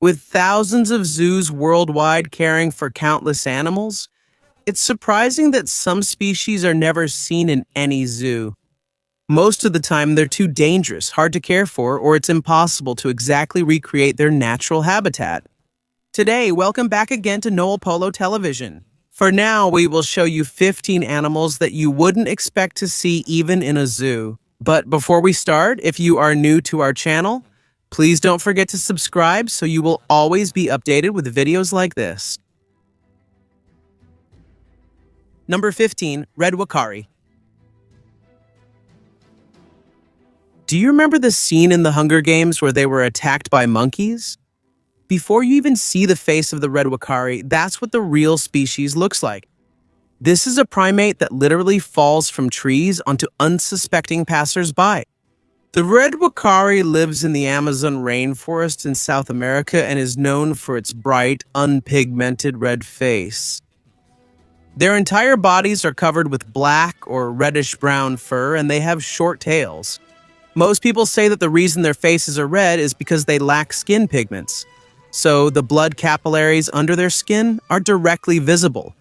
With thousands of zoos worldwide caring for countless animals, it's surprising that some species are never seen in any zoo. Most of the time, they're too dangerous, hard to care for, or it's impossible to exactly recreate their natural habitat. Today, welcome back again to Noel Polo Television. For now, we will show you 15 animals that you wouldn't expect to see even in a zoo. But before we start, if you are new to our channel, please don't forget to subscribe so you will always be updated with videos like this. Number 15, Red Wakari. Do you remember the scene in the Hunger Games where they were attacked by monkeys? Before you even see the face of the red Wakari, that's what the real species looks like. This is a primate that literally falls from trees onto unsuspecting passers-by. The red Wakari lives in the Amazon rainforest in South America and is known for its bright, unpigmented red face. Their entire bodies are covered with black or reddish-brown fur, and they have short tails. Most people say that the reason their faces are red is because they lack skin pigments. So the blood capillaries under their skin are directly visible,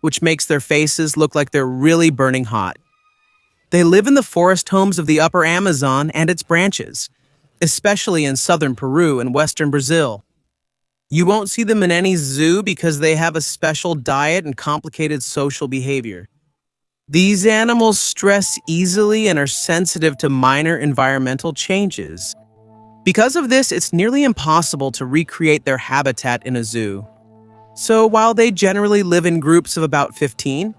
which makes their faces look like they're really burning hot. They live in the forest homes of the upper Amazon and its branches, especially in southern Peru and western Brazil. You won't see them in any zoo because they have a special diet and complicated social behavior. These animals stress easily and are sensitive to minor environmental changes. Because of this, it's nearly impossible to recreate their habitat in a zoo. So while they generally live in groups of about 15,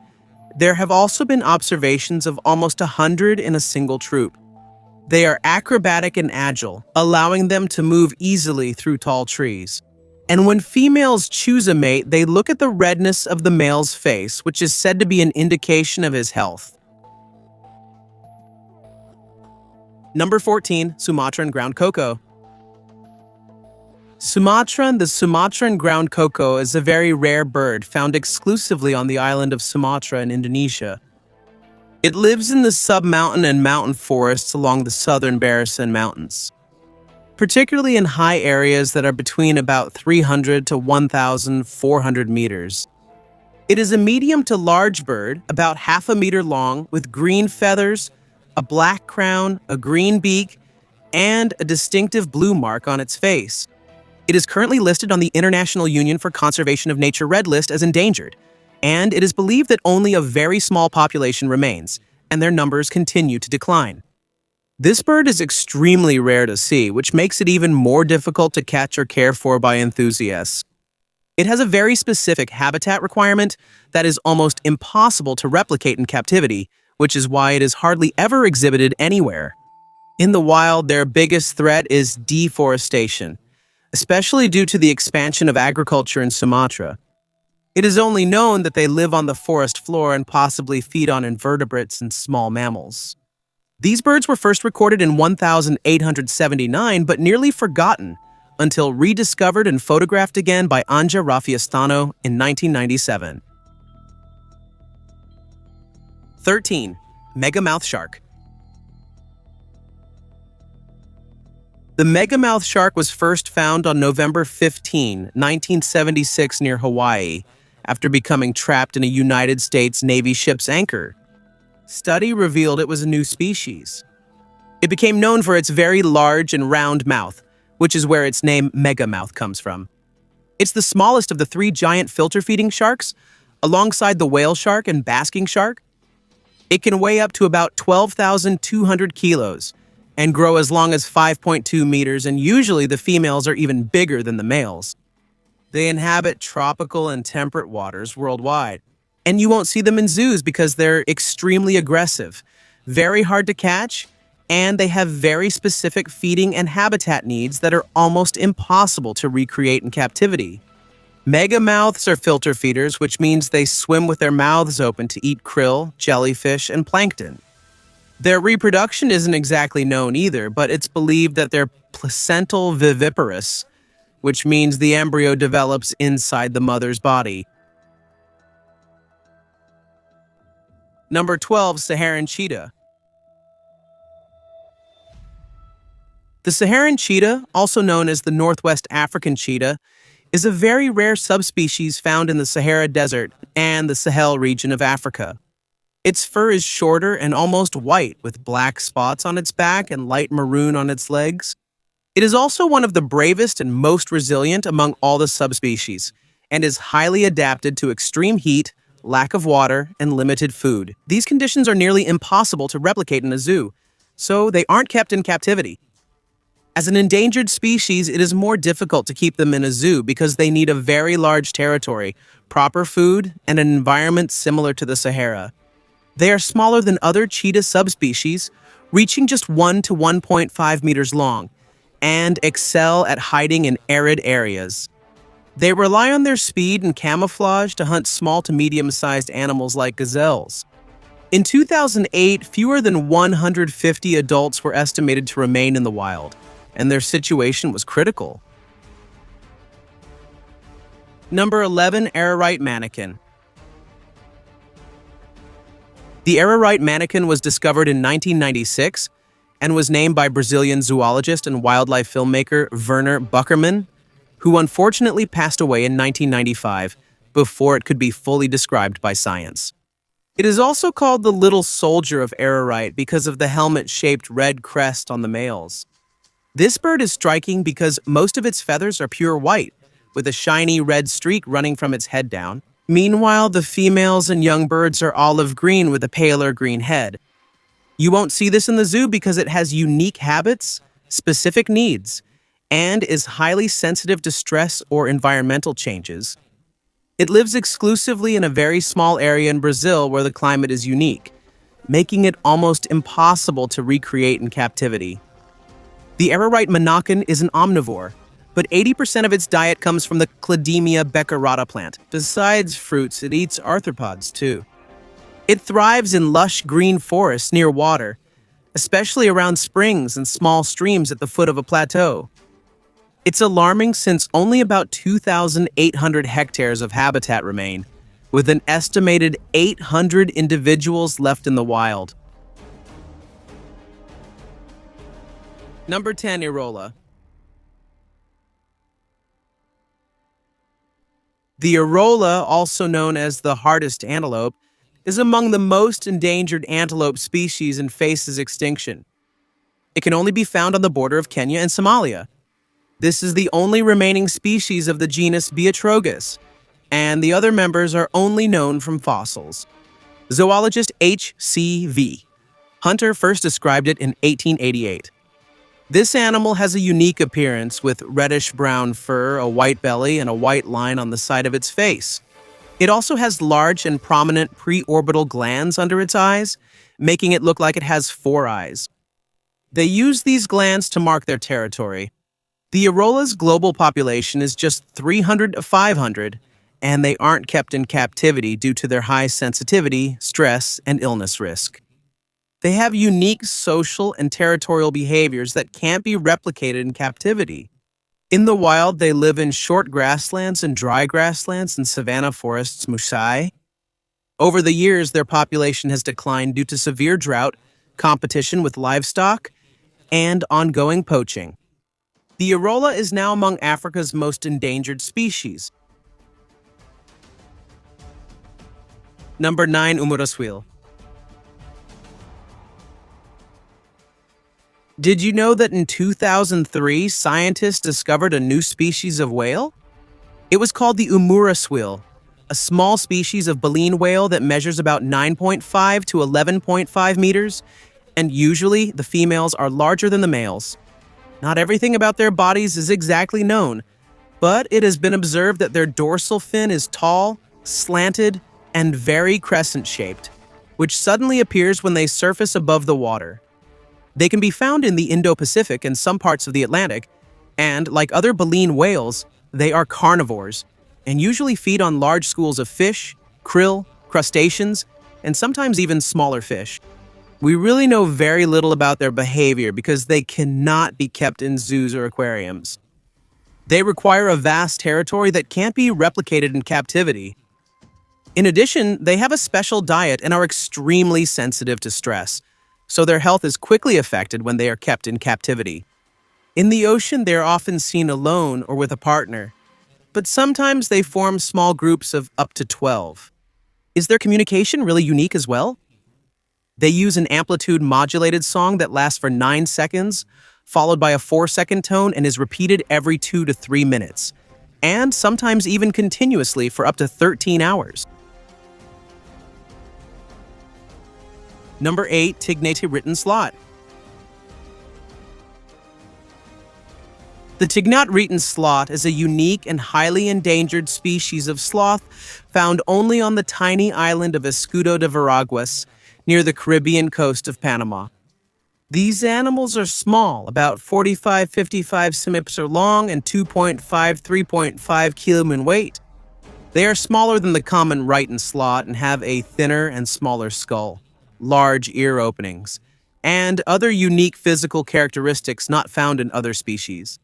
there have also been observations of almost 100 in a single troop. They are acrobatic and agile, allowing them to move easily through tall trees. And when females choose a mate, they look at the redness of the male's face, which is said to be an indication of his health. Number 14, Sumatran ground cocoa. The Sumatran ground cocoa is a very rare bird found exclusively on the island of Sumatra in Indonesia. It lives in the submountain and mountain forests along the southern Barisan Mountains, particularly in high areas that are between about 300 to 1,400 meters. It is a medium to large bird, about half a meter long, with green feathers, a black crown, a green beak, and a distinctive blue mark on its face. It is currently listed on the International Union for Conservation of Nature Red List as endangered, and it is believed that only a very small population remains, and their numbers continue to decline. This bird is extremely rare to see, which makes it even more difficult to catch or care for by enthusiasts. It has a very specific habitat requirement that is almost impossible to replicate in captivity, which is why it is hardly ever exhibited anywhere. In the wild, their biggest threat is deforestation, especially due to the expansion of agriculture in Sumatra. It is only known that they live on the forest floor and possibly feed on invertebrates and small mammals. These birds were first recorded in 1879 but nearly forgotten until rediscovered and photographed again by Anja Raffiestano in 1997. 13. Megamouth shark. The megamouth shark was first found on November 15, 1976 near Hawaii, after becoming trapped in a United States Navy ship's anchor. Study revealed it was a new species. It became known for its very large and round mouth, which is where its name megamouth comes from. It's the smallest of the three giant filter-feeding sharks, alongside the whale shark and basking shark. It can weigh up to about 12,200 kilos and grow as long as 5.2 meters, and usually the females are even bigger than the males. They inhabit tropical and temperate waters worldwide, and you won't see them in zoos because they're extremely aggressive, very hard to catch, and they have very specific feeding and habitat needs that are almost impossible to recreate in captivity. Megamouths are filter feeders, which means they swim with their mouths open to eat krill, jellyfish, and plankton. Their reproduction isn't exactly known either, but it's believed that they're placental viviparous, which means the embryo develops inside the mother's body. Number 12, Saharan cheetah. The Saharan cheetah, also known as the Northwest African cheetah, is a very rare subspecies found in the Sahara Desert and the Sahel region of Africa. Its fur is shorter and almost white, with black spots on its back and light maroon on its legs. It is also one of the bravest and most resilient among all the subspecies, and is highly adapted to extreme heat, lack of water, and limited food. These conditions are nearly impossible to replicate in a zoo, so they aren't kept in captivity. As an endangered species, it is more difficult to keep them in a zoo because they need a very large territory, proper food, and an environment similar to the Sahara. They are smaller than other cheetah subspecies, reaching just 1 to 1.5 meters long, and excel at hiding in arid areas. They rely on their speed and camouflage to hunt small to medium-sized animals like gazelles. In 2008, fewer than 150 adults were estimated to remain in the wild, and their situation was critical. Number 11. Ararite Mannequin. The Ararite Mannequin was discovered in 1996 and was named by Brazilian zoologist and wildlife filmmaker Werner Buckerman, who unfortunately passed away in 1995 before it could be fully described by science. It is also called the little soldier of Ararite because of the helmet-shaped red crest on the males. This bird is striking because most of its feathers are pure white, with a shiny red streak running from its head down. Meanwhile, the females and young birds are olive green with a paler green head. You won't see this in the zoo because it has unique habits, specific needs, and is highly sensitive to stress or environmental changes. It lives exclusively in a very small area in Brazil where the climate is unique, making it almost impossible to recreate in captivity. The Ararite Mannequin is an omnivore, but 80% of its diet comes from the Clademia beccarata plant. Besides fruits, it eats arthropods too. It thrives in lush green forests near water, especially around springs and small streams at the foot of a plateau. It's alarming since only about 2,800 hectares of habitat remain, with an estimated 800 individuals left in the wild. Number 10. Irola. The Irola, also known as the hardest antelope, is among the most endangered antelope species and faces extinction. It can only be found on the border of Kenya and Somalia. This is the only remaining species of the genus Beatrogus, and the other members are only known from fossils. Zoologist H.C.V. Hunter first described it in 1888. This animal has a unique appearance with reddish-brown fur, a white belly, and a white line on the side of its face. It also has large and prominent preorbital glands under its eyes, making it look like it has 4 eyes. They use these glands to mark their territory. The Irola's global population is just 300 to 500, and they aren't kept in captivity due to their high sensitivity, stress, and illness risk. They have unique social and territorial behaviors that can't be replicated in captivity. In the wild, they live in short grasslands and dry grasslands and savanna forests Musai. Over the years, their population has declined due to severe drought, competition with livestock, and ongoing poaching. The Irola is now among Africa's most endangered species. Number 9. Umuraswil. Did you know that in 2003, scientists discovered a new species of whale? It was called the Umuraswil, a small species of baleen whale that measures about 9.5 to 11.5 meters, and usually the females are larger than the males. Not everything about their bodies is exactly known, but it has been observed that their dorsal fin is tall, slanted, and very crescent-shaped, which suddenly appears when they surface above the water. They can be found in the Indo-Pacific and some parts of the Atlantic, and, like other baleen whales, they are carnivores and usually feed on large schools of fish, krill, crustaceans, and sometimes even smaller fish. We really know very little about their behavior because they cannot be kept in zoos or aquariums. They require a vast territory that can't be replicated in captivity. In addition, they have a special diet and are extremely sensitive to stress, so their health is quickly affected when they are kept in captivity. In the ocean, they are often seen alone or with a partner, but sometimes they form small groups of up to 12. Is their communication really unique as well? They use an amplitude modulated song that lasts for 9 seconds, followed by a 4-second tone and is repeated every 2 to 3 minutes, and sometimes even continuously for up to 13 hours. Number 8, Tignate-written Sloth. The Tignate-written sloth is a unique and highly endangered species of sloth found only on the tiny island of Escudo de Veraguas near the Caribbean coast of Panama. These animals are small, about 45-55 centimeters long and 2.5-3.5 kg in weight. They are smaller than the common Raritan sloth and have a thinner and smaller skull, large ear openings, and other unique physical characteristics not found in other species.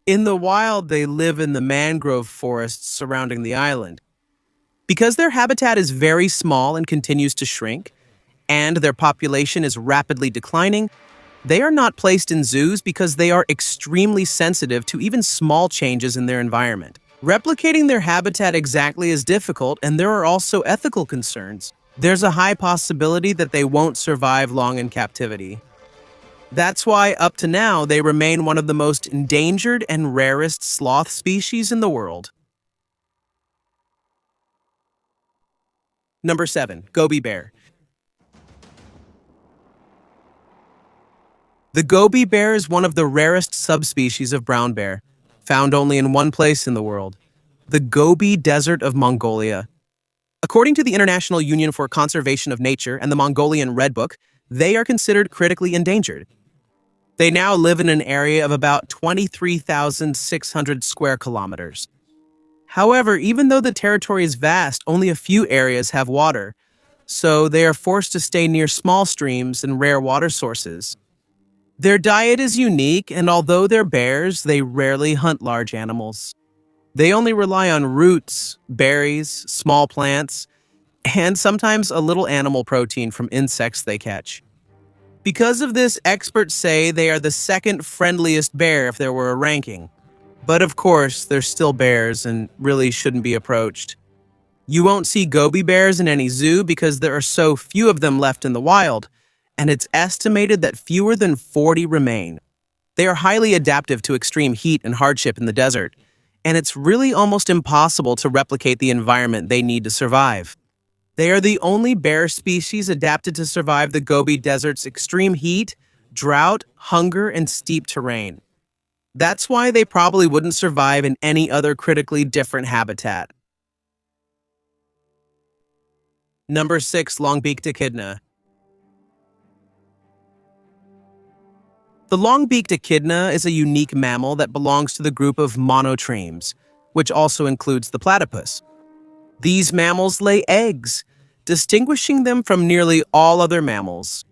In the wild, they live in the mangrove forests surrounding the island. Because their habitat is very small and continues to shrink, and their population is rapidly declining, they are not placed in zoos because they are extremely sensitive to even small changes in their environment. Replicating their habitat exactly is difficult, and there are also ethical concerns. There's a high possibility that they won't survive long in captivity. That's why, up to now, they remain one of the most endangered and rarest sloth species in the world. Number 7, Gobi bear. The Gobi bear is one of the rarest subspecies of brown bear, found only in one place in the world, the Gobi Desert of Mongolia. According to the International Union for Conservation of Nature and the Mongolian Red Book, they are considered critically endangered. They now live in an area of about 23,600 square kilometers. However, even though the territory is vast, only a few areas have water, so they are forced to stay near small streams and rare water sources. Their diet is unique, and although they're bears, they rarely hunt large animals. They only rely on roots, berries, small plants, and sometimes a little animal protein from insects they catch. Because of this, experts say they are the second friendliest bear if there were a ranking. But of course, they're still bears and really shouldn't be approached. You won't see Gobi bears in any zoo because there are so few of them left in the wild, and it's estimated that fewer than 40 remain. They are highly adaptive to extreme heat and hardship in the desert, and it's really almost impossible to replicate the environment they need to survive. They are the only bear species adapted to survive the Gobi Desert's extreme heat, drought, hunger, and steep terrain. That's why they probably wouldn't survive in any other critically different habitat. Number 6, long-beaked echidna. The long-beaked echidna is a unique mammal that belongs to the group of monotremes, which also includes the platypus. These mammals lay eggs, distinguishing them from nearly all other mammals.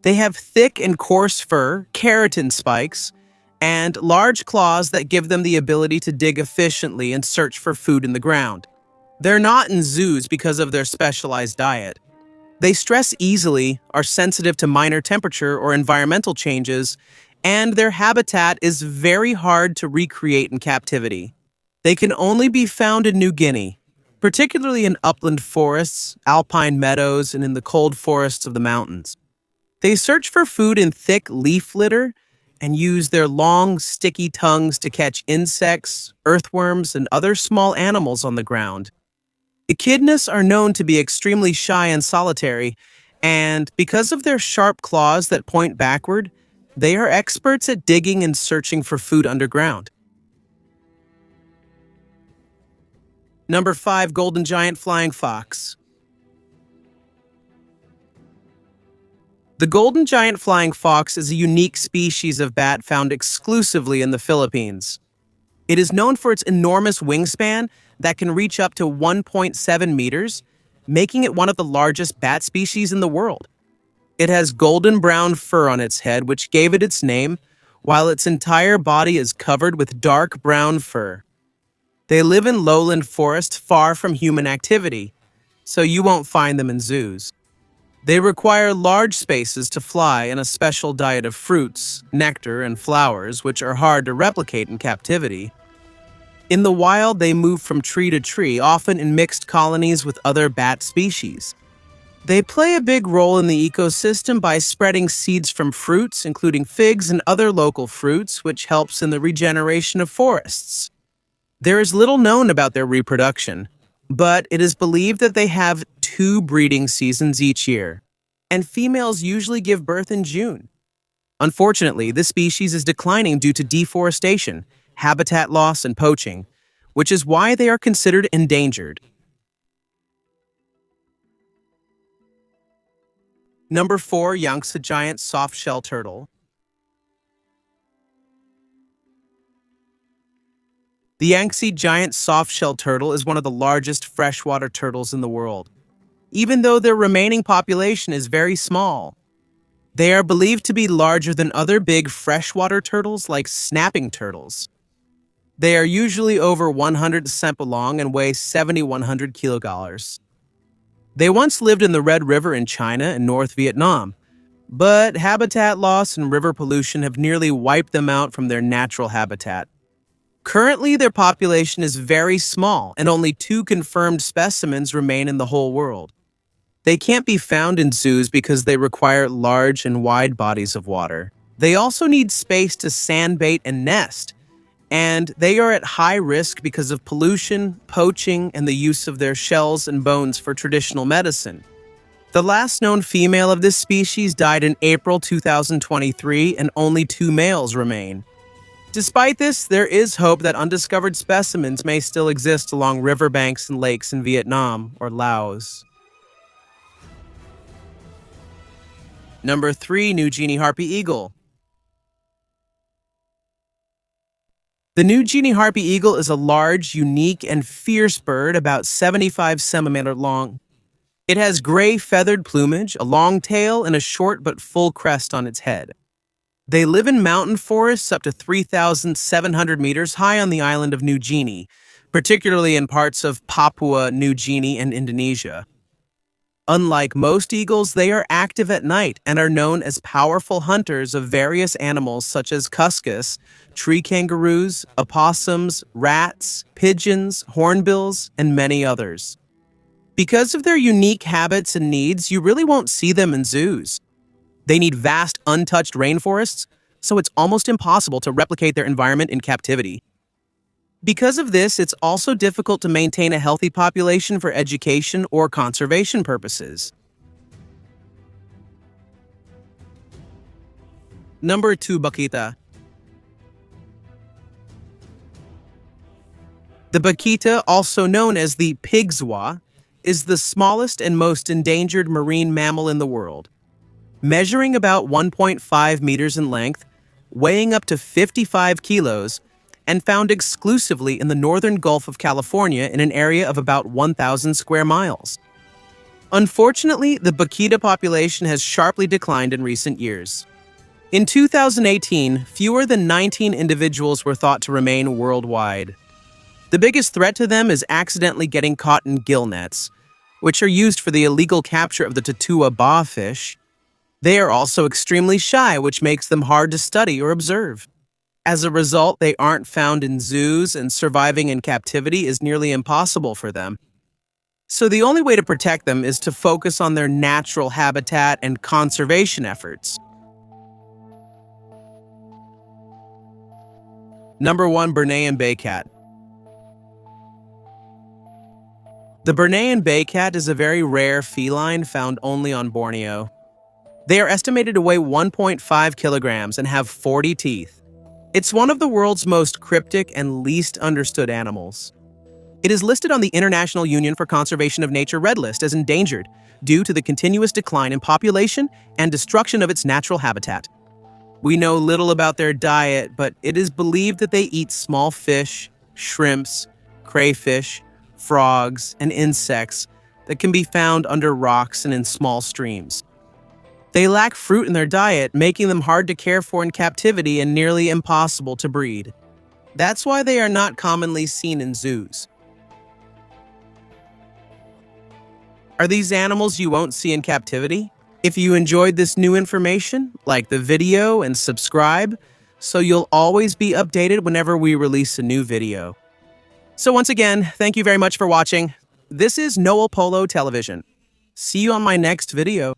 They have thick and coarse fur, keratin spikes, and large claws that give them the ability to dig efficiently and search for food in the ground. They're not in zoos because of their specialized diet. They stress easily, are sensitive to minor temperature or environmental changes, and their habitat is very hard to recreate in captivity. They can only be found in New Guinea, particularly in upland forests, alpine meadows, and in the cold forests of the mountains. They search for food in thick leaf litter and use their long, sticky tongues to catch insects, earthworms, and other small animals on the ground. Echidnas are known to be extremely shy and solitary, and because of their sharp claws that point backward, they are experts at digging and searching for food underground. Number 5, golden giant flying fox. The golden giant flying fox is a unique species of bat found exclusively in the Philippines. It is known for its enormous wingspan that can reach up to 1.7 meters, making it one of the largest bat species in the world. It has golden brown fur on its head, which gave it its name, while its entire body is covered with dark brown fur. They live in lowland forest far from human activity, so you won't find them in zoos. They require large spaces to fly and a special diet of fruits, nectar, and flowers, which are hard to replicate in captivity. In the wild, they move from tree to tree, often in mixed colonies with other bat species. They play a big role in the ecosystem by spreading seeds from fruits, including figs and other local fruits, which helps in the regeneration of forests. There is little known about their reproduction, but it is believed that they have 2 breeding seasons each year, and females usually give birth in June. Unfortunately, this species is declining due to deforestation, habitat loss, and poaching, which is why they are considered endangered. Number 4, Yangtze giant soft-shell turtle. The Yangtze giant soft-shell turtle is one of the largest freshwater turtles in the world, even though their remaining population is very small. They are believed to be larger than other big freshwater turtles like snapping turtles. They are usually over 100 cm long and weigh 7,100 kilograms. They once lived in the Red River in China and North Vietnam, but habitat loss and river pollution have nearly wiped them out from their natural habitat. Currently, their population is very small, and only 2 confirmed specimens remain in the whole world. They can't be found in zoos because they require large and wide bodies of water. They also need space to sandbait and nest, and they are at high risk because of pollution, poaching, and the use of their shells and bones for traditional medicine. The last known female of this species died in April 2023, and only 2 males remain. Despite this, there is hope that undiscovered specimens may still exist along riverbanks and lakes in Vietnam or Laos. Number 3, New Guinea Harpy Eagle. The New Guinea Harpy Eagle is a large, unique, and fierce bird about 75 centimeters long. It has gray feathered plumage, a long tail, and a short but full crest on its head. They live in mountain forests up to 3,700 meters high on the island of New Guinea, particularly in parts of Papua New Guinea and Indonesia. Unlike most eagles, they are active at night and are known as powerful hunters of various animals such as cuscus, tree kangaroos, opossums, rats, pigeons, hornbills, and many others. Because of their unique habits and needs, you really won't see them in zoos. They need vast, untouched rainforests, so it's almost impossible to replicate their environment in captivity. Because of this, it's also difficult to maintain a healthy population for education or conservation purposes. Number 2, Bakita. The Bakita, also known as the pigzwa, is the smallest and most endangered marine mammal in the world. Measuring about 1.5 meters in length, weighing up to 55 kilos, and found exclusively in the northern Gulf of California in an area of about 1,000 square miles. Unfortunately, the Bakita population has sharply declined in recent years. In 2018, fewer than 19 individuals were thought to remain worldwide. The biggest threat to them is accidentally getting caught in gill nets, which are used for the illegal capture of the tatua ba fish. They are also extremely shy, which makes them hard to study or observe. As a result, they aren't found in zoos, and surviving in captivity is nearly impossible for them. So the only way to protect them is to focus on their natural habitat and conservation efforts. Number 1, Bornean Baycat. The Bornean Baycat is a very rare feline found only on Borneo. They are estimated to weigh 1.5 kilograms and have 40 teeth. It's one of the world's most cryptic and least understood animals. It is listed on the International Union for Conservation of Nature Red List as endangered due to the continuous decline in population and destruction of its natural habitat. We know little about their diet, but it is believed that they eat small fish, shrimps, crayfish, frogs, and insects that can be found under rocks and in small streams. They lack fruit in their diet, making them hard to care for in captivity and nearly impossible to breed. That's why they are not commonly seen in zoos. Are these animals you won't see in captivity? If you enjoyed this new information, like the video and subscribe, so you'll always be updated whenever we release a new video. So once again, thank you very much for watching. This is Noel Polo Television. See you on my next video.